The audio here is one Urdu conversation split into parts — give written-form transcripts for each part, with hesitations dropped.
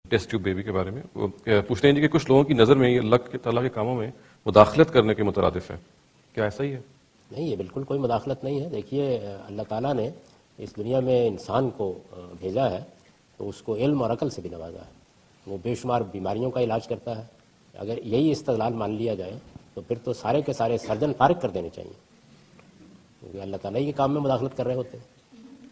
ٹیسٹ ٹیوب بیبی کے بارے میں. وہ پوچھتے ہیں جی کہ کچھ لوگوں کی نظر میں یہ اللہ تعالیٰ کے کاموں میں مداخلت کرنے کے مترادف ہے، کیا ایسا ہی ہے؟ نہیں، یہ بالکل کوئی مداخلت نہیں ہے. دیکھیے، اللہ تعالیٰ نے اس دنیا میں انسان کو بھیجا ہے تو اس کو علم اور عقل سے بھی نوازا ہے. وہ بے شمار بیماریوں کا علاج کرتا ہے. اگر یہی استدلال مان لیا جائے تو پھر تو سارے کے سارے سرجن فارغ کر دینے چاہیے، کیونکہ اللہ تعالیٰ کے کام میں مداخلت کر رہے ہوتے.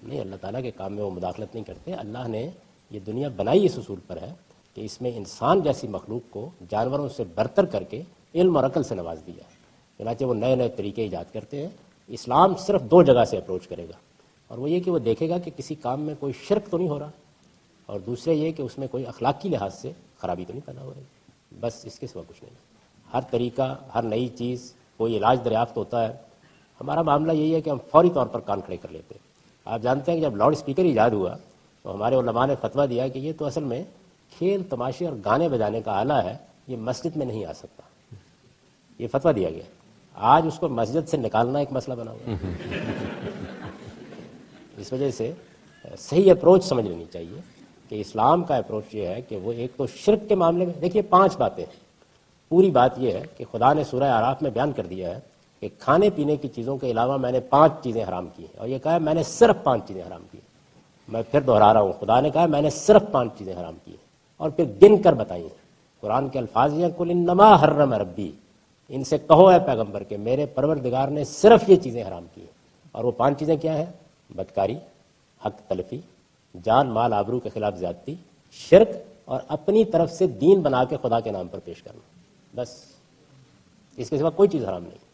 نہیں، اللہ تعالیٰ کے کام میں وہ مداخلت نہیں کرتے. اللہ نے یہ دنیا بنائی اس اصول پر ہے کہ اس میں انسان جیسی مخلوق کو جانوروں سے برتر کر کے علم اور عقل سے نواز دیا. چنانچہ وہ نئے نئے طریقے ایجاد کرتے ہیں. اسلام صرف 2 جگہ سے اپروچ کرے گا، اور وہ یہ کہ وہ دیکھے گا کہ کسی کام میں کوئی شرک تو نہیں ہو رہا، اور دوسرے یہ کہ اس میں کوئی اخلاقی لحاظ سے خرابی تو نہیں پیدا ہو رہی. بس اس کے سوا کچھ نہیں. ہر طریقہ، ہر نئی چیز کوئی علاج دریافت ہوتا ہے. ہمارا معاملہ یہی ہے کہ ہم فوری طور پر کان کھڑے کر لیتے ہیں. آپ جانتے ہیں کہ جب لاؤڈ اسپیکر ایجاد ہوا تو ہمارے علماء نے فتویٰ دیا کہ یہ تو اصل میں کھیل تماشے اور گانے بجانے کا آلہ ہے، یہ مسجد میں نہیں آ سکتا. یہ فتویٰ دیا گیا. آج اس کو مسجد سے نکالنا ایک مسئلہ بنا ہوا ہے. اس وجہ سے صحیح اپروچ سمجھ لینی چاہیے کہ اسلام کا اپروچ یہ ہے کہ وہ ایک تو شرک کے معاملے میں دیکھیے 5 باتیں ہیں. پوری بات یہ ہے کہ خدا نے سورہ اعراف میں بیان کر دیا ہے کہ کھانے پینے کی چیزوں کے علاوہ میں نے 5 چیزیں حرام کی ہیں، اور یہ کہا ہے میں نے صرف 5 چیزیں حرام کی ہیں. میں پھر دہرا رہا ہوں، خدا نے کہا ہے میں نے صرف 5 چیزیں حرام کی ہیں، اور پھر گن کر بتائی ہیں. قرآن کے الفاظ یہ قل انما حرم ربی، ان سے کہو اے پیغمبر کہ میرے پروردگار نے صرف یہ چیزیں حرام کی ہیں. اور وہ 5 چیزیں کیا ہیں؟ بدکاری، حق تلفی، جان مال آبرو کے خلاف زیادتی، شرک، اور اپنی طرف سے دین بنا کے خدا کے نام پر پیش کرنا. بس اس کے سوا کوئی چیز حرام نہیں.